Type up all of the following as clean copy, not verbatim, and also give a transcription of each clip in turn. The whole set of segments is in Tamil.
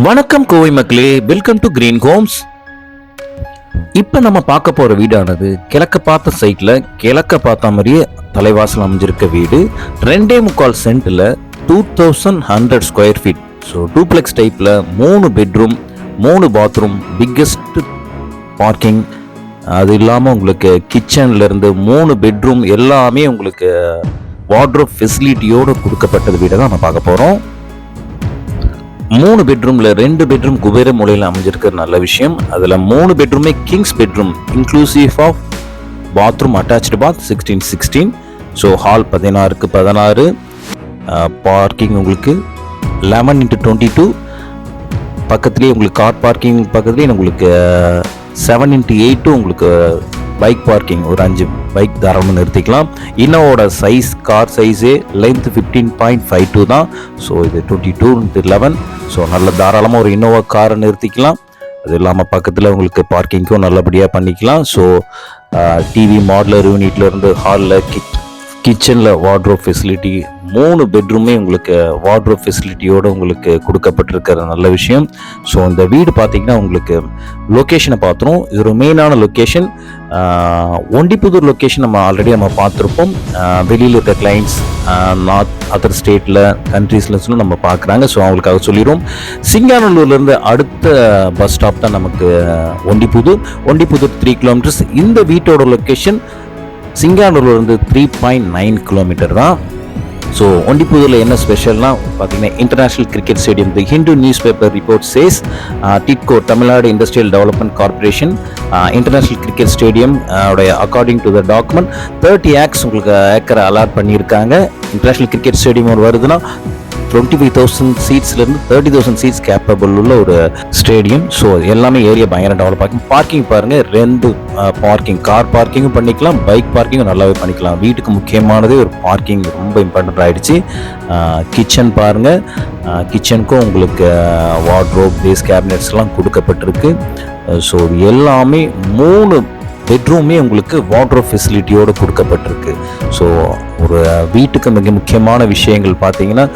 வணக்கம் கோவை மக்களே, வெல்கம் டு கிரீன் ஹோம்ஸ். இப்போ நம்ம பார்க்க போகிற வீடானது கிழக்க பார்த்த சைட்டில் கிழக்க பார்த்த மாதிரியே தலைவாசல் அமைஞ்சிருக்க வீடு. 2.25 சென்ட்டில் 2100 ஸ்கொயர் ஃபீட். ஸோ டூப்ளெக்ஸ் டைப்பில் 3 பெட்ரூம் 3 பாத்ரூம், பிக்கஸ்ட் பார்க்கிங். அது இல்லாமல் உங்களுக்கு கிச்சன்லேருந்து 3 பெட்ரூம் எல்லாமே உங்களுக்கு வார்ட்ரோப் ஃபெசிலிட்டியோடு கொடுக்கப்பட்டது வீடை தான் நம்ம பார்க்க போகிறோம். 3 பெட்ரூமில் 2 பெட்ரூம் குபேர மூலையில் அமைஞ்சிருக்கிற நல்ல விஷயம். அதில் 3 பெட்ரூமே kings bedroom inclusive of bathroom, attached bath 16:16. So hall 16:16. Parking உங்களுக்கு 11:22. பக்கத்துலேயே உங்களுக்கு கார் பார்க்கிங் பக்கத்துலேயே உங்களுக்கு 7:8 உங்களுக்கு பைக் பார்க்கிங், ஒரு 5 பைக் தாராளமாக நிறுத்திக்கலாம். இன்னோவோட சைஸ், கார் சைஸே லென்த் 15.52 தான். ஸோ இது 22:11. ஸோ நல்ல தாராளமாக ஒரு இன்னோவா காரை நிறுத்திக்கலாம். அது இல்லாமல் பக்கத்தில் உங்களுக்கு பார்க்கிங்க்கும் நல்லபடியாக பண்ணிக்கலாம். ஸோ டிவி, மாடுலர் யூனிட்லேருந்து ஹாலில், கிச்சனில் வார்ட்ரோப் ஃபெசிலிட்டி, 3 பெட்ரூமே உங்களுக்கு வார்ட்ரோப் ஃபெசிலிட்டியோடு உங்களுக்கு கொடுக்கப்பட்டிருக்கிற நல்ல விஷயம். ஸோ இந்த வீடு பார்த்தீங்கன்னா உங்களுக்கு லொக்கேஷனை பார்த்துரும். இது ஒரு மெயினான லொக்கேஷன். ஒண்டிப்புதூர் லொக்கேஷன் நம்ம ஆல்ரெடி பார்த்துருப்போம். வெளியில் இருக்க கிளைண்ட்ஸ் அதர் ஸ்டேட்டில், கண்ட்ரீஸில் நம்ம பார்க்குறாங்க. ஸோ அவங்களுக்காக சொல்லிடுவோம். சிங்காநல்லூர்லேருந்து அடுத்த பஸ் ஸ்டாப் தான் நமக்கு ஒண்டிப்புதூர் 3 கிலோமீட்டர்ஸ். இந்த வீட்டோட லொக்கேஷன் சிங்காநல்லூர்லேருந்து 3.9 கிலோமீட்டர் தான். ஸோ ஒண்டிப்புதூரில் என்ன ஸ்பெஷல்னா பார்த்தீங்கன்னா, international cricket stadium. The Hindu news paper report says TIDCO, Tamil Nadu industrial development corporation, international cricket stadium உடைய according to the document 30 acres உங்களுக்கு ஏக்கரை அலாட் பண்ணியிருக்காங்க. இன்டர்நேஷ்னல் கிரிக்கெட் ஸ்டேடியம் ஒரு வருதுன்னா 25,000 சீட்ஸ்லேருந்து 30,000 சீட்ஸ் கேப்பபிள் உள்ள ஒரு ஸ்டேடியம். ஸோ எல்லாமே ஏரியா பயங்கர டெவலப் ஆகும். பார்க்கிங் பாருங்கள், 2 பார்க்கிங், கார் பார்க்கிங்கும் பண்ணிக்கலாம், பைக் பார்க்கிங்கும் நல்லாவே பண்ணிக்கலாம். வீட்டுக்கு முக்கியமானதே ஒரு பார்க்கிங் ரொம்ப இம்பார்ட்டன்ட் ஆகிடுச்சு. கிச்சன் பாருங்கள், கிச்சனுக்கும் உங்களுக்கு வார்ட்ரோப், பேஸ் கேபினெட்ஸ்லாம் கொடுக்கப்பட்டிருக்கு. ஸோ எல்லாமே 3 பெட்ரூமே உங்களுக்கு வார்ட்ரோப் ஃபெசிலிட்டியோடு கொடுக்கப்பட்டிருக்கு. ஸோ ஒரு வீட்டுக்கு மிக முக்கியமான விஷயங்கள் பார்த்தீங்கன்னா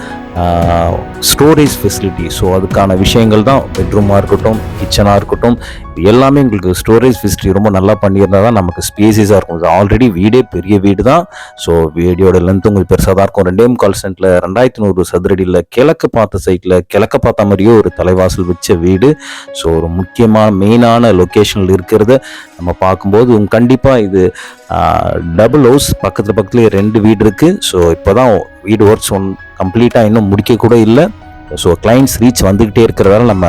ஸ்டோரேஜ் ஃபெசிலிட்டி. ஸோ அதுக்கான விஷயங்கள் தான் பெட்ரூமாக இருக்கட்டும், கிச்சனாக இருக்கட்டும், எல்லாமே உங்களுக்கு ஸ்டோரேஜ் ஃபெசிலிட்டி ரொம்ப நல்லா பண்ணியிருந்தால் தான் நமக்கு ஸ்பேசிஸாக இருக்கும். ஆல்ரெடி வீடே பெரிய வீடு தான். ஸோ வீடியோட லென்த் உங்களுக்கு பெருசாக தான் இருக்கும். 2.25 சென்ட்டில் 2100 சதுரடியில் கிழக்கு பார்த்த சைட்டில் கிழக்க பார்த்த மாதிரியே ஒரு தலைவாசல் வச்ச வீடு. ஸோ ஒரு முக்கியமான மெயினான லொக்கேஷனில் இருக்கிறத நம்ம பார்க்கும்போது கண்டிப்பாக இது டபுள் ஹவுஸ். பக்கத்தில் 2 வீடு இருக்குது. ஸோ இப்போ தான் வீடு ஒர்க்ஸ் கம்ப்ளீட்டாக இன்னும் முடிக்க கூட இல்லை. ஸோ கிளைண்ட்ஸ் ரீச் வந்துக்கிட்டே இருக்கிறதால நம்ம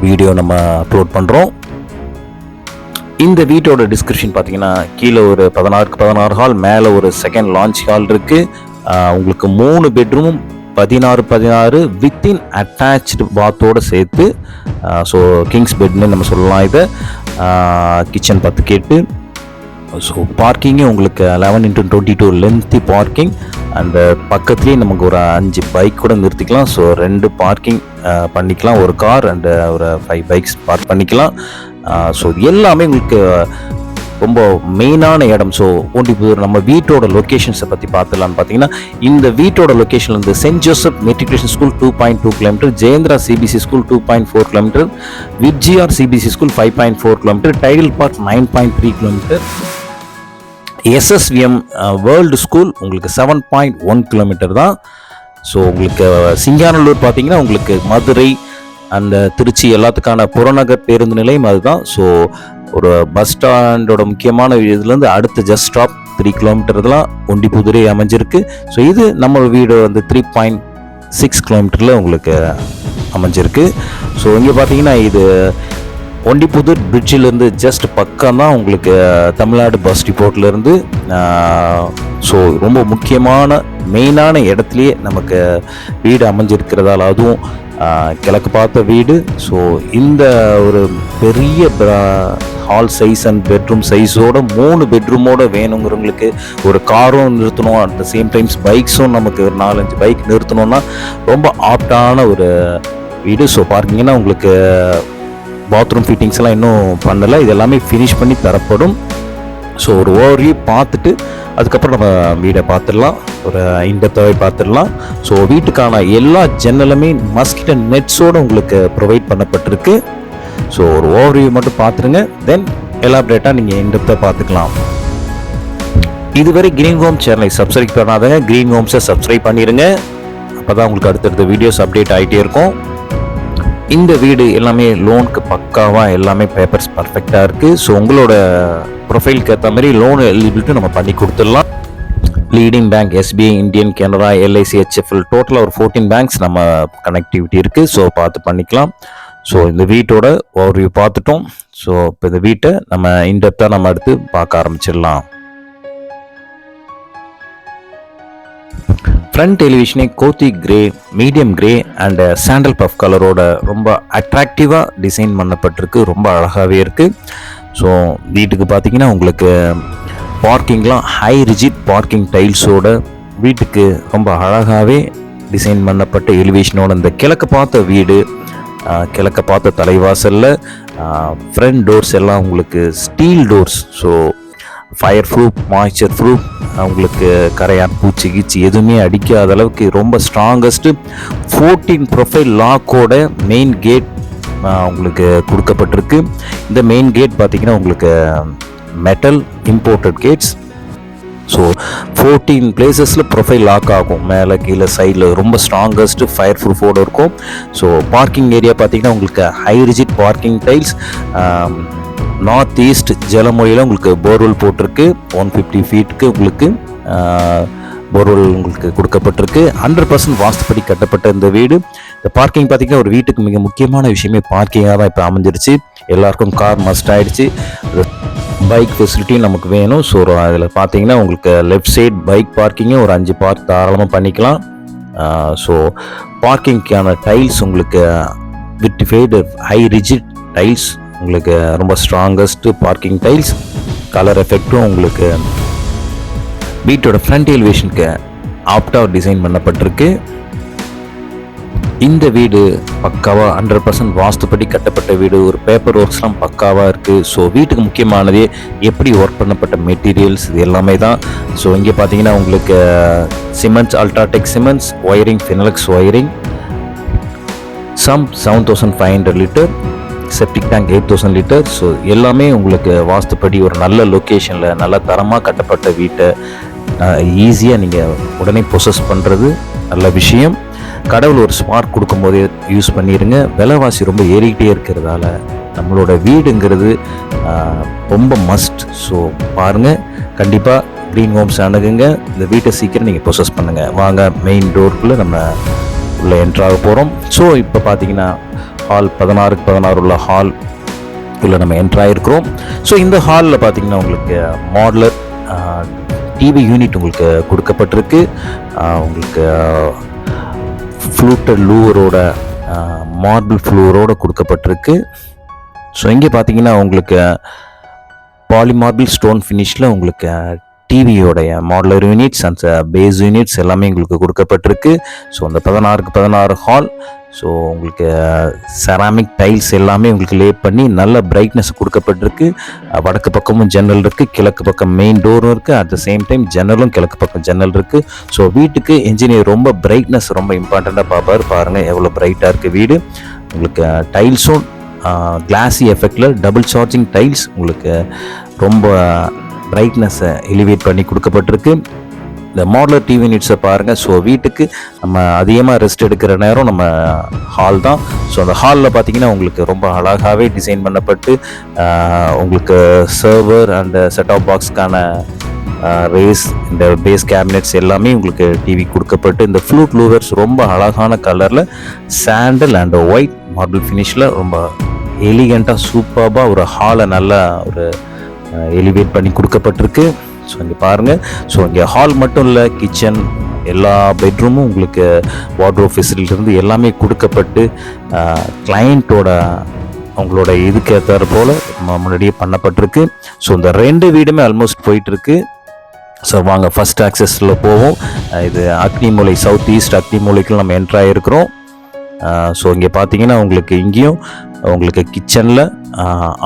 வீடியோ அப்லோட் பண்ணுறோம். இந்த வீட்டோட டிஸ்கிரிப்ஷன் பார்த்தீங்கன்னா, கீழே ஒரு 16 ஹால், மேலே ஒரு செகண்ட் லான்ச் ஹால் இருக்குது. உங்களுக்கு 3 பெட்ரூமும் 16 வித்தின் அட்டாச்டு பாத்தோடு சேர்த்து. ஸோ கிங்ஸ் பெட்னு நம்ம சொல்லலாம். இதை கிச்சன் 10 கேட்டு. ஸோ பார்க்கிங்கே உங்களுக்கு 11:22 லென்த்தி பார்க்கிங். அந்த பக்கத்துலேயே நமக்கு ஒரு 5 பைக் கூட நிறுத்திக்கலாம். ஸோ 2 பார்க்கிங் பண்ணிக்கலாம், ஒரு கார் அண்ட் ஒரு 5 பைக்ஸ் பார்க் பண்ணிக்கலாம். ஸோ எல்லாமே உங்களுக்கு ரொம்ப மெயினான இடம். ஸோ ஒண்டிப்புதூர் நம்ம வீட்டோட லொக்கேஷன்ஸை பற்றி பார்த்துலான்னு பார்த்தீங்கன்னா, இந்த வீட்டோட லொக்கேஷன் வந்து saint Joseph matriculation school 2.2 kilometre, Jayendra CBC school 2.4 kilometre, VGR CBC school 5.4 kilometre, Tidel park 9.3 kilometre, SSVM world school உங்களுக்கு 7.1 கிலோமீட்டர் தான். ஸோ உங்களுக்கு சிங்காநல்லூர் பார்த்தீங்கன்னா உங்களுக்கு மதுரை அந்த திருச்சி எல்லாத்துக்கான புறநகர் பேருந்து நிலையம் அதுதான். ஸோ ஒரு பஸ் ஸ்டாண்டோட முக்கியமான இதுலேருந்து அடுத்த ஜஸ்ட் ஸ்டாப் 3 கிலோமீட்டர் தான் ஒண்டிப்புதூரே அமைஞ்சிருக்கு. ஸோ இது நம்ம வீடு வந்து 3.6 கிலோமீட்டரில் உங்களுக்கு அமைஞ்சிருக்கு. ஸோ இங்கே பார்த்தீங்கன்னா இது ஒண்டிப்புதூர் பிரிட்ஜிலேருந்து ஜஸ்ட் பக்கம் தான் உங்களுக்கு தமிழ்நாடு பஸ் டிப்போர்ட்லேருந்து. ஸோ ரொம்ப முக்கியமான மெயினான இடத்துலையே நமக்கு வீடு அமைஞ்சிருக்கிறதால, அதுவும் கிழக்கு பார்த்த வீடு. ஸோ இந்த ஒரு பெரிய ஹால் சைஸ் அண்ட் பெட்ரூம் சைஸோட 3 பெட்ரூமோட வேணுங்கிறவங்களுக்கு, ஒரு காரும் நிறுத்தணும், அட் த சேம் டைம்ஸ் பைக்ஸும் நமக்கு ஒரு 4-5 பைக் நிறுத்தணும்னா ரொம்ப ஆப்டான ஒரு வீடு. ஸோ பார்க்கிங்கன்னா உங்களுக்கு பாத்ரூம் ஃபிட்டிங்ஸ் எல்லாம் இன்னும் பண்ணலை, இது எல்லாமே ஃபினிஷ் பண்ணி தரப்படும். ஸோ ஒரு ஓவர்வியூ பார்த்துட்டு அதுக்கப்புறம் நம்ம வீடை பார்த்துடலாம், ஒரு இன்டெப்த்தாகவே பார்த்துடலாம். ஸோ வீட்டுக்கான எல்லா ஜன்னலுமே மஸ்கிட்டோ நெட்ஸோடு உங்களுக்கு ப்ரொவைட் பண்ணப்பட்டிருக்கு. ஸோ ஒரு ஓவர்வியூ மட்டும் பார்த்துருங்க, தென் எலாபரேட்டாக நீங்கள் இன்டெப்த்தாக பார்த்துக்கலாம். இதுவரை கிரீன் ஹோம் சேனலை சப்ஸ்கிரைப் பண்ணாதங்க, கிரீன் ஹோம்ஸை சப்ஸ்கிரைப் பண்ணிடுங்க. அப்போ தான் உங்களுக்கு அடுத்தடுத்த வீடியோஸ் அப்டேட் ஆகிட்டே இருக்கும். இந்த வீடு எல்லாமே லோனுக்கு பக்காவாக எல்லாமே பேப்பர்ஸ் பர்ஃபெக்டாக இருக்குது. ஸோ உங்களோட ப்ரொஃபைலுக்கு ஏற்ற மாதிரி லோன் எலிஜிபிலிட்டி நம்ம பண்ணி கொடுத்துடலாம். Leading bank SBI, Indian, Canara, LIC, HFL டோட்டலாக ஒரு 14 பேங்க்ஸ் நம்ம கனெக்டிவிட்டி இருக்குது. ஸோ பார்த்து பண்ணிக்கலாம். ஸோ இந்த வீட்டோட ஓவர்வியூ பார்த்துட்டோம். ஸோ இப்போ இந்த வீட்டை நம்ம இன்டெப்த்தாக நம்ம அடுத்து பார்க்க ஆரம்பிச்சிடலாம். ஃப்ரண்ட் டெலிவிஷனே கோத்தி grey, medium grey and sandal puff கலரோட ரொம்ப அட்ராக்டிவாக டிசைன் பண்ணப்பட்டிருக்கு. ரொம்ப அழகாகவே இருக்குது. ஸோ வீட்டுக்கு பார்த்தீங்கன்னா உங்களுக்கு பார்க்கிங்லாம் ஹை ரிஜிட் பார்க்கிங் டைல்ஸோட வீட்டுக்கு ரொம்ப அழகாகவே டிசைன் பண்ணப்பட்ட எலிவேஷனோட இந்த கிழக்கு பார்த்த வீடு, கிழக்க பார்த்த தலைவாசலில் ஃப்ரண்ட் டோர்ஸ் எல்லாம் உங்களுக்கு steel doors. So fire proof, moisture proof, உங்களுக்கு கரையான், பூச்சி கீச்சி எதுவுமே அடிக்காத அளவுக்கு ரொம்ப ஸ்ட்ராங்கஸ்ட்டு 14 ப்ரொஃபைல் லாக்கோட மெயின் கேட் உங்களுக்கு கொடுக்கப்பட்டிருக்கு. இந்த மெயின் கேட் பார்த்தீங்கன்னா உங்களுக்கு மெட்டல் இம்போர்ட்டட் கேட்ஸ். ஸோ 14 பிளேசஸில் ப்ரொஃபைல் லாக் ஆகும், மேலே கீழே சைடில் ரொம்ப ஸ்ட்ராங்கஸ்ட்டு ஃபயர் ப்ரூஃபோடு இருக்கும். ஸோ பார்க்கிங் ஏரியா பார்த்தீங்கன்னா உங்களுக்கு high rigid parking tiles. North east ஜலமொழியில் உங்களுக்கு போர்வெல் போட்டிருக்கு. 150 ஃபீட்டுக்கு உங்களுக்கு போர்வெல் உங்களுக்கு கொடுக்கப்பட்டிருக்கு. 100% வாஸ்துப்படி கட்டப்பட்ட இந்த வீடு. இந்த பார்க்கிங் பார்த்திங்கன்னா ஒரு வீட்டுக்கு மிக முக்கியமான விஷயமே பார்க்கிங்காக தான் இப்போ அமைஞ்சிருச்சு. எல்லாருக்கும் கார் மஸ்ட் ஆகிடுச்சு. பைக் ஃபெசிலிட்டியும் நமக்கு வேணும். ஸோ அதில் பார்த்தீங்கன்னா உங்களுக்கு லெஃப்ட் சைட் பைக் பார்க்கிங்கும் ஒரு 5 பார்க் தாராளமாக பண்ணிக்கலாம். ஸோ பார்க்கிங்க்கான டைல்ஸ் உங்களுக்கு விட்டிஃபைடு ஹை ரிஜிட் டைல்ஸ், உங்களுக்கு ரொம்ப ஸ்ட்ராங்கஸ்ட் பார்க்கிங் டைல்ஸ். கலர் எஃபெக்டும் உங்களுக்கு வீட்டோட ஃப்ரண்ட் எலிவேஷனுக்கு ஆப்டாக டிசைன் பண்ணப்பட்டிருக்கு. இந்த வீடு பக்காவாக 100% வாஸ்துப்படி கட்டப்பட்ட வீடு. ஒரு பேப்பர் ஒர்க்ஸ்லாம் பக்காவாக இருக்குது. ஸோ வீட்டுக்கு முக்கியமானதே எப்படி ஒர்க் பண்ணப்பட்ட மெட்டீரியல்ஸ், இது எல்லாமே தான். ஸோ இங்கே பார்த்தீங்கன்னா உங்களுக்கு cements, UltraTech cements, wiring, Finolex wiring, some 7500 litre, septic tank 8000 litre. So எல்லாமே உங்களுக்கு வாஸ்துப்படி ஒரு நல்ல லொக்கேஷனில் நல்ல தரமாக கட்டப்பட்ட வீட்டை ஈஸியாக நீங்கள் உடனே ப்ரொசஸ் பண்ணுறது நல்ல விஷயம். கடவுள் ஒரு ஸ்மார்ட் கொடுக்கும்போதே யூஸ் பண்ணிடுங்க. விலைவாசி ரொம்ப ஏறிக்கிட்டே இருக்கிறதால நம்மளோட வீடுங்கிறது ரொம்ப மஸ்ட். ஸோ பாருங்கள், கண்டிப்பாக க்ரீன் ஹோம்ஸ் அணுகுங்க. இந்த வீட்டை சீக்கிரம் நீங்கள் ப்ரொசஸ் பண்ணுங்கள். வாங்க மெயின் டோருக்குள்ளே நம்ம உள்ளே என்ட்ராக போகிறோம். ஸோ இப்போ பார்த்தீங்கன்னா ஹால் 16க்கு 16 உள்ள ஹால் உள்ள நம்ம என்ட்ராகிருக்கிறோம். ஸோ இந்த ஹாலில் பார்த்தீங்கன்னா உங்களுக்கு மாடுலர் டிவி யூனிட் உங்களுக்கு கொடுக்கப்பட்டிருக்கு. உங்களுக்கு ஃப்ளூட்டட் லூவரோட மார்பிள் ஃப்ளூரோடு கொடுக்கப்பட்டிருக்கு. ஸோ இங்கே பார்த்தீங்கன்னா உங்களுக்கு பாலிமார்பிள் ஸ்டோன் ஃபினிஷில் உங்களுக்கு டிவியோடைய modular units and base units எல்லாமே உங்களுக்கு கொடுக்கப்பட்டிருக்கு. ஸோ அந்த 16க்கு 16 ஹால். ஸோ உங்களுக்கு செராமிக் டைல்ஸ் எல்லாமே உங்களுக்கு லே பண்ணி நல்ல பிரைட்னஸ் கொடுக்கப்பட்டிருக்கு. வடக்கு பக்கமும் ஜன்னல் இருக்குது, கிழக்கு பக்கம் மெயின் டோரும் இருக்குது. அட் த சேம் டைம் ஜன்னலும் கிழக்கு பக்கம் ஜன்னல் இருக்குது. ஸோ வீட்டுக்கு இன்ஜினியர் ரொம்ப பிரைட்னஸ் ரொம்ப இம்பார்ட்டண்ட்டாக பார்ப்பார். பாருங்கள் எவ்வளோ பிரைட்டாக இருக்குது வீடு. உங்களுக்கு டைல்ஸும் கிளாஸி எஃபெக்டில் டபுள் சார்ஜிங் டைல்ஸ் உங்களுக்கு ரொம்ப பிரைட்னஸை எலிவேட் பண்ணி கொடுக்கப்பட்டிருக்கு. இந்த மாடுலர் டிவி யூனிட்ஸை பாருங்கள். ஸோ வீட்டுக்கு நம்ம அதிகமாக ரெஸ்ட் எடுக்கிற நேரம் நம்ம ஹால் தான். ஸோ அந்த ஹாலில் பார்த்தீங்கன்னா உங்களுக்கு ரொம்ப அழகாகவே டிசைன் பண்ணப்பட்டு உங்களுக்கு சர்வர் அண்ட் செட்ஆப் பாக்ஸ்க்கான ரேஸ், இந்த பேஸ் கேபினெட்ஸ் எல்லாமே உங்களுக்கு டிவி கொடுக்கப்பட்டு, இந்த ஃப்ளூட் லூவர்ஸ் ரொம்ப அழகான கலரில் சாண்டல் அண்ட் ஒயிட் மார்பிள் ஃபினிஷில் ரொம்ப எலிகண்ட்டாக சூப்பராக ஒரு ஹாலை நல்லா ஒரு எலிவேட் பண்ணி கொடுக்கப்பட்டிருக்கு. ஸோ இங்கே பாருங்கள். ஸோ இங்கே ஹால் மட்டும் இல்லை, கிச்சன், எல்லா பெட்ரூமும் உங்களுக்கு வார்ட்ரோப் ஃபெசிலிட்டிலேருந்து எல்லாமே கொடுக்கப்பட்டு கிளைண்ட்டோட அவங்களோட இதுக்கு ஏற்றாறு போல் முன்னாடியே பண்ணப்பட்டிருக்கு. ஸோ இந்த 2 வீடுமே ஆல்மோஸ்ட் போயிட்டுருக்கு. ஸோ வாங்க ஃபஸ்ட் ஆக்சஸில் போவோம். இது அக்னிமூலை, சவுத் ஈஸ்ட் அக்னிமூலைக்கு நம்ம என்ட்ராகிருக்கிறோம். ஸோ இங்கே பார்த்தீங்கன்னா உங்களுக்கு இங்கேயும் உங்களுக்கு கிச்சனில்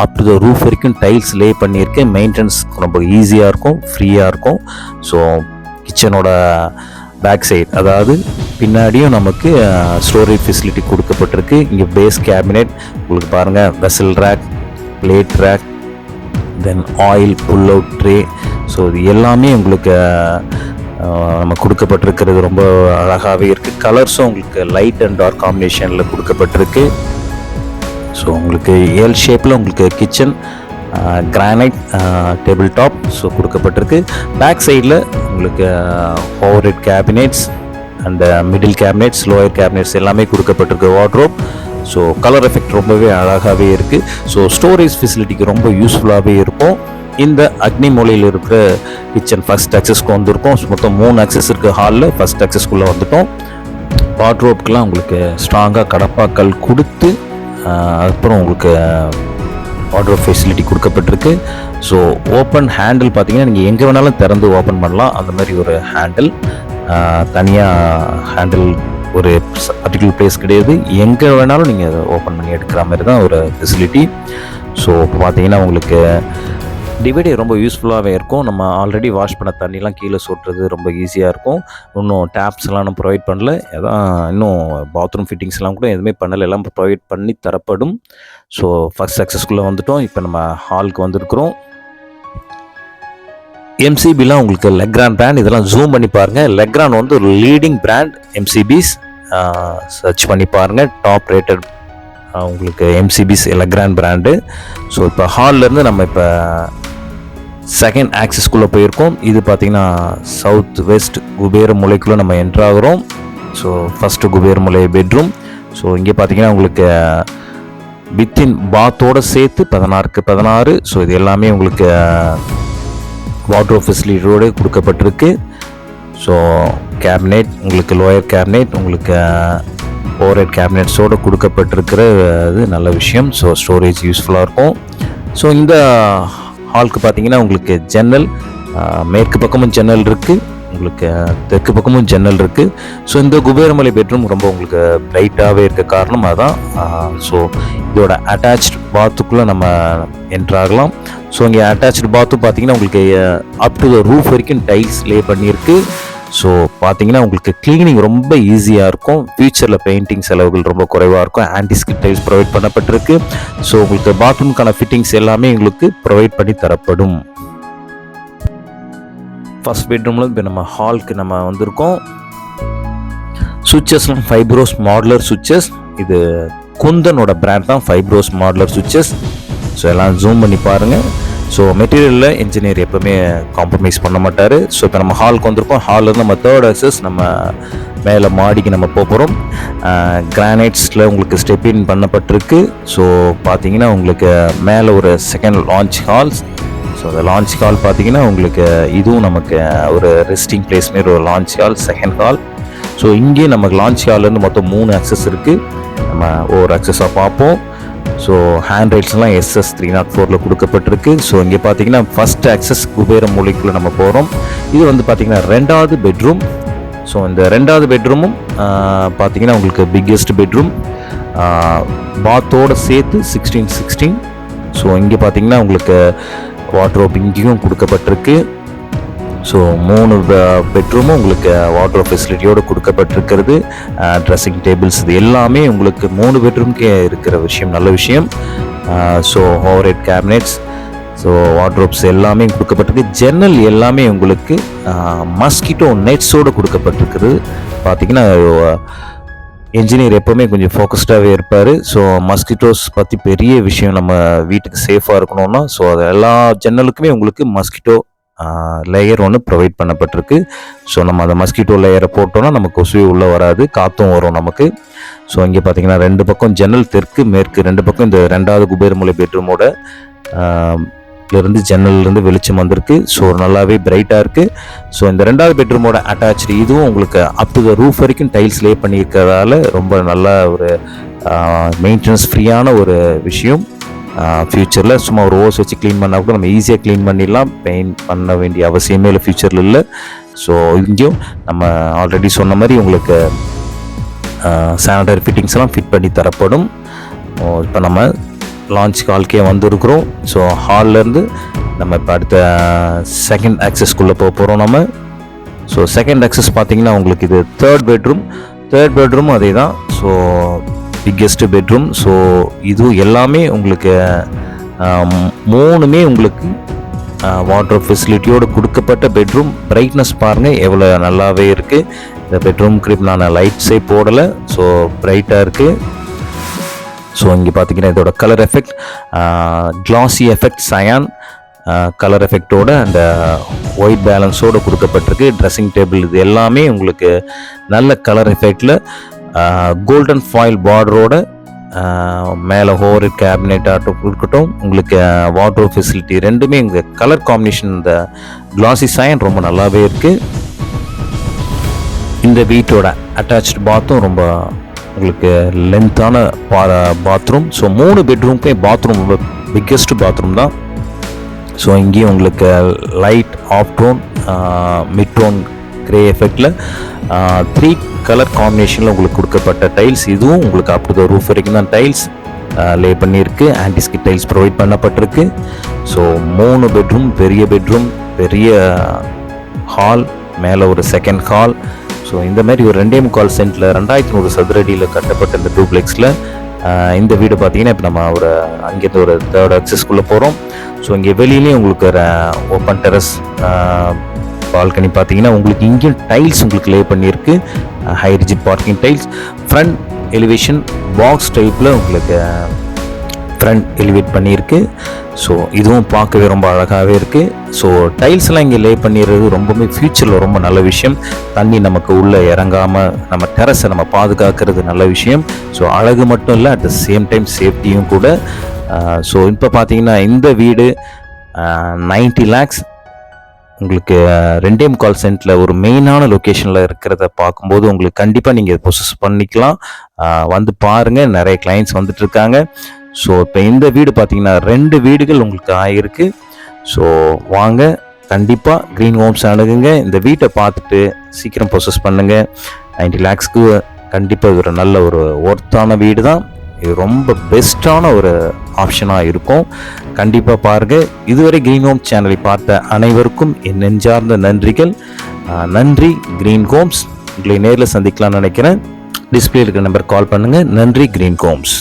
அப் டு த ரூஃப் வரைக்கும் டைல்ஸ் லே பண்ணியிருக்கேன். மெயின்டெனன்ஸ் ரொம்ப ஈஸியாக இருக்கும், ஃப்ரீயாக இருக்கும். ஸோ கிச்சனோட பேக் சைடு, அதாவது பின்னாடியும் நமக்கு ஸ்டோரேஜ் ஃபெசிலிட்டி கொடுக்கப்பட்டிருக்கு. இங்கே பேஸ் கேபினெட் உங்களுக்கு பாருங்கள், vessel rack, plate rack, then oil pull out tray. So இது எல்லாமே உங்களுக்கு நம்ம கொடுக்கப்பட்டிருக்கிறது ரொம்ப அழகாகவே இருக்குது. கலர்ஸும் உங்களுக்கு லைட் அண்ட் டார்க் காம்பினேஷனில் கொடுக்கப்பட்டிருக்கு. ஸோ உங்களுக்கு எல் ஷேப்பில் உங்களுக்கு kitchen granite table top so கொடுக்கப்பட்டிருக்கு. பேக் சைடில் உங்களுக்கு over head cabinets and middle cabinets, lower cabinets எல்லாமே கொடுக்கப்பட்டிருக்கு. வார்ட்ரோப். ஸோ கலர் எஃபெக்ட் ரொம்பவே அழகாகவே இருக்குது. ஸோ ஸ்டோரேஜ் ஃபெசிலிட்டிக்கு ரொம்ப யூஸ்ஃபுல்லாகவே இருக்கும். இந்த அக்னி மூலையில் இருக்கிற கிச்சன் ஃபஸ்ட் ஆக்சஸ்க்கு வந்திருக்கோம். மொத்தம் 3 ஆக்சஸ் இருக்குது. ஹாலில் ஃபஸ்ட் ஆக்சஸ்க்குள்ளே வந்துட்டோம். வார்ட்ரோப்க்கெலாம் உங்களுக்கு ஸ்ட்ராங்காக கடப்பாக்கல் கொடுத்து அப்புறம் உங்களுக்கு வார்ட்ரோப் ஃபெசிலிட்டி கொடுக்கப்பட்டிருக்கு. ஸோ ஓப்பன் ஹேண்டில் பார்த்தீங்கன்னா நீங்கள் எங்கே வேணாலும் திறந்து ஓப்பன் பண்ணலாம். அந்த மாதிரி ஒரு ஹேண்டில், தனியாக ஹேண்டில் ஒரு பர்டிகுலர் பிளேஸ் கிடையாது. எங்கே வேணாலும் நீங்கள் அதை ஓப்பன் பண்ணி எடுக்கிற மாதிரி தான் ஒரு ஃபெசிலிட்டி. ஸோ இப்போ பார்த்தீங்கன்னா உங்களுக்கு டிவைடே ரொம்ப யூஸ்ஃபுல்லாகவே இருக்கும். நம்ம ஆல்ரெடி வாஷ் பண்ண தண்ணிலாம் கீழே சொட்டுறது ரொம்ப ஈஸியாக இருக்கும். இன்னும் டேப்ஸ்லாம் நம்ம ப்ரொவைட் பண்ணல. இன்னும் பாத்ரூம் ஃபிட்டிங்ஸ்லாம் கூட எதுவுமே பண்ணலை, எல்லாம் ப்ரொவைட் பண்ணி தரப்படும். ஸோ ஃபஸ்ட் சக்ஸஸ்குள்ளே வந்துட்டோம். இப்போ நம்ம ஹாலுக்கு வந்திருக்கிறோம். எம்சிபிலாம் உங்களுக்கு லெக்ரான் பிராண்ட், இதெல்லாம் ஜூம் பண்ணி பாருங்கள். லெக்ரான் வந்து ஒரு லீடிங் பிராண்ட் எம்சிபிஸ். சர்ச் பண்ணி பாருங்கள். டாப் ரேட்டட் உங்களுக்கு எம்சிபிஸ் லெக்ரான் பிராண்டு. ஸோ இப்போ ஹால்லேருந்து நம்ம இப்போ செகண்ட் ஆக்சஸ்குள்ளே போயிருக்கோம். இது பார்த்திங்கன்னா சவுத் வெஸ்ட் குபேர மூலைக்குள்ளே நம்ம என்ட்ராகிறோம். ஸோ ஃபஸ்ட்டு குபேர மூலை பெட்ரூம். ஸோ இங்கே பார்த்திங்கன்னா உங்களுக்கு வித்தின் பாத்தோடு சேர்த்து 16க்கு 16. ஸோ இது எல்லாமே உங்களுக்கு வார்ட்ரோப் ஃபெசிலிட்டியோடு கொடுக்கப்பட்டிருக்கு. ஸோ கேபினெட் உங்களுக்கு லோயர் கேபினெட் உங்களுக்கு ஓவர்ஹெட் கேபினெட்ஸோடு கொடுக்கப்பட்டிருக்கிற இது நல்ல விஷயம். ஸோ ஸ்டோரேஜ் யூஸ்ஃபுல்லாக இருக்கும். ஸோ இந்த ஹாலுக்கு பார்த்தீங்கன்னா உங்களுக்கு ஜன்னல், மேற்கு பக்கமும் ஜன்னல் இருக்குது, உங்களுக்கு தெற்கு பக்கமும் ஜன்னல் இருக்குது. ஸோ இந்த குபேரமலை பெட்ரூம் ரொம்ப உங்களுக்கு பிரைட்டாகவே இருக்க காரணம் அதான். ஸோ இதோட அட்டாச்டு பாத்துக்குள்ளே நம்ம என்ட்ராகலாம். ஸோ இங்கே அட்டாச்டு பாத்தும் பார்த்தீங்கன்னா உங்களுக்கு அப் டு த ரூஃப் வரைக்கும் டைல்ஸ் லே பண்ணியிருக்கு. ஸோ பார்த்தீங்கன்னா உங்களுக்கு க்ளீனிங் ரொம்ப ஈஸியாக இருக்கும். ஃபியூச்சரில் பெயிண்டிங் செலவுகள் ரொம்ப குறைவாக இருக்கும். ஆன்டிஸ்கிட் டைல்ஸ் ப்ரொவைட் பண்ணப்பட்டிருக்கு. ஸோ உங்களுக்கு பாத்ரூம்க்கான ஃபிட்டிங்ஸ் எல்லாமே உங்களுக்கு ப்ரொவைட் பண்ணி தரப்படும். ஃபர்ஸ்ட் பெட்ரூமில் இப்போ நம்ம ஹாலுக்கு நம்ம வந்திருக்கோம். சுவிச்சஸ்லாம் ஃபைப்ரோஸ் மாடுலர் சுவிச்சஸ். இது குந்தனோட பிராண்ட் தான் ஃபைப்ரோஸ் மாடுலர் சுவிச்சஸ். ஸோ எல்லாம் ஜூம் பண்ணி பாருங்கள். ஸோ மெட்டீரியலில் இன்ஜினியர் எப்போவுமே காம்ப்ரமைஸ் பண்ண மாட்டார். ஸோ இப்போ நம்ம ஹாலுக்கு வந்திருக்கோம். ஹாலில் நம்ம தேர்ட் ஆக்சஸ் நம்ம மேலே மாடிக்கு நம்ம போகிறோம். கிரானைட்ஸில் உங்களுக்கு ஸ்டெப்பின் பண்ணப்பட்டிருக்கு. ஸோ பார்த்தீங்கன்னா உங்களுக்கு மேலே ஒரு செகண்ட் லான்ச் ஹால்ஸ். ஸோ அந்த லான்ச் ஹால் பார்த்தீங்கன்னா உங்களுக்கு இதுவும் நமக்கு ஒரு ரெஸ்டிங் பிளேஸ் மாரி ஒரு launch hall, second hall. So இங்கேயும் நமக்கு லான்ச் ஹால்லேருந்து மொத்தம் 3 ஆக்சஸ் இருக்குது. நம்ம ஒவ்வொரு ஆக்சஸாக பார்ப்போம். ஸோ ஹேண்ட் ரைட்ஸ்லாம் SS 304 கொடுக்கப்பட்டிருக்கு. ஸோ இங்கே பார்த்தீங்கன்னா ஃபஸ்ட் ஆக்சஸ் குபேர மூலைக்குள்ளே நம்ம போகிறோம். இது வந்து பார்த்தீங்கன்னா 2வது பெட்ரூம். ஸோ இந்த 2வது பெட்ரூமும் பார்த்தீங்கன்னா உங்களுக்கு பிக்கெஸ்ட் பெட்ரூம், பாத்தோடு சேர்த்து 16:16. ஸோ இங்கே பார்த்தீங்கன்னா உங்களுக்கு வார்ட்ரோப் இங்கேயும் கொடுக்கப்பட்டிருக்கு. ஸோ 3 பெட்ரூமும் உங்களுக்கு வார்ட்ரோப் ஃபெசிலிட்டியோடு கொடுக்கப்பட்டிருக்கிறது. ட்ரெஸ்ஸிங் டேபிள்ஸ் இது எல்லாமே உங்களுக்கு 3 பெட்ரூம்க்கே இருக்கிற விஷயம், நல்ல விஷயம். So overhead cabinets, so wardrobes எல்லாமே கொடுக்கப்பட்டிருக்கு. ஜன்னல் எல்லாமே உங்களுக்கு மஸ்கிட்டோ நெட்ஸோடு கொடுக்கப்பட்டிருக்குது. பார்த்திங்கன்னா என்ஜினியர் எப்போவுமே கொஞ்சம் ஃபோக்கஸ்டாகவே இருப்பார். ஸோ மஸ்கிட்டோஸ் பற்றி பெரிய விஷயம், நம்ம வீட்டுக்கு சேஃபாக இருக்கணும்னா ஸோ அது எல்லா ஜன்னலுக்குமே உங்களுக்கு மஸ்கிட்டோ லேயர் ஒன்று ப்ரொவைட் பண்ணப்பட்டிருக்கு. ஸோ நம்ம அந்த மஸ்கிட்டோ லேயரை போட்டோன்னா நமக்கு கொசுவே உள்ளே வராது, காற்றும் வரும் நமக்கு. ஸோ இங்கே பார்த்தீங்கன்னா 2 பக்கம் ஜன்னல், தெற்கு மேற்கு 2 பக்கம் இந்த 2வது குபேரமலை பெட்ரூமோட இருந்து ஜன்னல்லேருந்து வெளிச்சம் வந்திருக்கு. ஸோ நல்லாவே பிரைட்டாக இருக்குது. ஸோ இந்த 2வது பெட்ரூமோட அட்டாச்சு இதுவும் உங்களுக்கு அப் டு த ரூஃப் வரைக்கும் டைல்ஸ் லே பண்ணியிருக்கிறதால ரொம்ப நல்ல ஒரு மெயின்டெனன்ஸ் ஃப்ரீயான ஒரு விஷயம். ஃப்யூச்சரில் சும்மா ஒரு ஓஸ் வச்சு க்ளீன் பண்ணால் கூட நம்ம ஈஸியாக க்ளீன் பண்ணிடலாம். பெயிண்ட் பண்ண வேண்டிய அவசியமே இல்லை ஃப்யூச்சரில் இல்லை. ஸோ இங்கேயும் நம்ம ஆல்ரெடி சொன்ன மாதிரி உங்களுக்கு சானிடரி ஃபிட்டிங்ஸ் எல்லாம் ஃபிட் பண்ணி தரப்படும். இப்போ நம்ம லான்ச் கால்கே வந்திருக்கிறோம். ஸோ ஹால்லேருந்து நம்ம இப்போ அடுத்த செகண்ட் ஆக்சஸ்க்குள்ளே போக போகிறோம் நம்ம. ஸோ செகண்ட் ஆக்சஸ் பார்த்தீங்கன்னா உங்களுக்கு இது தேர்ட் பெட்ரூம் அதே தான். So biggest bedroom. ஸோ இது எல்லாமே உங்களுக்கு மூணுமே உங்களுக்கு வாட்டர் ஃபெசிலிட்டியோடு கொடுக்கப்பட்ட பெட்ரூம். பிரைட்னஸ் பாருங்கள் எவ்வளோ நல்லாவே இருக்குது. இந்த பெட்ரூம்க்கு நான் லைட்ஸே போடலை. ஸோ பிரைட்டாக இருக்குது. ஸோ இங்கே பார்த்தீங்கன்னா இதோட colour effect classy effect cyan colour எஃபெக்டோட அந்த ஒயிட் பேலன்ஸோடு கொடுக்கப்பட்டிருக்கு. ட்ரெஸ்ஸிங் டேபிள் இது எல்லாமே உங்களுக்கு நல்ல கலர் எஃபெக்டில் கோல்டன் ஃபாயில் பார்டரோட மேலே ஹோர் கேபினெட் ஆட்டம் இருக்கட்டும். உங்களுக்கு வாட்ரோப் ஃபெசிலிட்டி ரெண்டுமே இங்கே கலர் காம்பினேஷன் இந்த கிளாசி சயன் ரொம்ப நல்லாவே இருக்குது. இந்த வீட்டோட அட்டாச்டு பாத்தும் ரொம்ப உங்களுக்கு லென்த்தான பாத்ரூம். ஸோ 3 பெட்ரூம்க்கே பாத்ரூம் ரொம்ப பிக்கெஸ்ட் பாத்ரூம் தான். ஸோ இங்கேயும் உங்களுக்கு light of tone mid tone grey எஃபெக்டில் 3 கலர் காம்பினேஷனில் உங்களுக்கு கொடுக்கப்பட்ட டைல்ஸ். இதுவும் உங்களுக்கு அப் டு த ரூஃப் வரைக்கும் தான் டைல்ஸ் லே பண்ணியிருக்கு. ஆன்டிஸ்கிட் டைல்ஸ் ப்ரொவைட் பண்ணப்பட்டிருக்கு. ஸோ 3 பெட்ரூம், பெரிய ஹால், மேலே ஒரு செகண்ட் ஹால். ஸோ இந்த மாதிரி ஒரு 2.25 சென்ட்டில் 2100 சதுர அடியில் கட்டப்பட்ட இந்த டூப்ளெக்ஸில் இந்த வீடு பார்த்தீங்கன்னா இப்போ நம்ம ஒரு அங்கேருந்து ஒரு தேர்ட் ஆக்சஸ்க்குள்ளே போகிறோம். ஸோ இங்கே வெளியிலேயும் உங்களுக்கு ஒரு ஓப்பன் டெரஸ் பால்கனி பார்த்தீங்கன்னா உங்களுக்கு இங்கேயும் டைல்ஸ் உங்களுக்கு லே பண்ணியிருக்கு. High rigid parking tiles. Front elevation box டைப்பில் உங்களுக்கு ஃப்ரண்ட் எலிவேட் பண்ணியிருக்கு. ஸோ இதுவும் பார்க்கவே ரொம்ப அழகாகவே இருக்குது. ஸோ டைல்ஸ்லாம் இங்கே லே பண்ணிடுறது ரொம்பவே ஃப்யூச்சரில் ரொம்ப நல்ல விஷயம். தண்ணி நமக்கு உள்ளே இறங்காமல் நம்ம டெரஸை நம்ம பாதுகாக்கிறது நல்ல விஷயம். ஸோ அழகு மட்டும் இல்லை, அட் த சேம் டைம் சேஃப்டியும் கூட. ஸோ இப்போ பார்த்தீங்கன்னா இந்த வீடு 90 lakhs உங்களுக்கு 2.25 சென்ட்டில் ஒரு மெயினான லொக்கேஷனில் இருக்கிறத பார்க்கும்போது உங்களுக்கு கண்டிப்பாக நீங்கள் ப்ரொசஸ் பண்ணிக்கலாம். வந்து பாருங்கள், நிறைய கிளைண்ட்ஸ் வந்துட்டுருக்காங்க. ஸோ இப்போ இந்த வீடு பார்த்தீங்கன்னா 2 வீடுகள் உங்களுக்கு ஆகிருக்கு. ஸோ வாங்க, கண்டிப்பாக க்ரீன் ஹோம்ஸ் அணுகுங்க. இந்த வீட்டை பார்த்துட்டு சீக்கிரம் ப்ரொசஸ் பண்ணுங்கள். 90 lakhsக்கு கண்டிப்பாக இது ஒரு நல்ல ஒரு ஒர்த்தான வீடு தான். இது ரொம்ப பெஸ்ட்டான ஒரு ஆப்ஷனாக இருக்கும். கண்டிப்பாக பாருங்கள். இதுவரை க்ரீன் ஹோம்ஸ் சேனலை பார்த்த அனைவருக்கும் என் நெஞ்சார்ந்த நன்றிகள். நன்றி க்ரீன் ஹோம்ஸ். உங்களை நேரில் சந்திக்கலாம்னு நினைக்கிறேன். டிஸ்பிளே இருக்கிற நம்பர் கால் பண்ணுங்கள். நன்றி க்ரீன் ஹோம்ஸ்.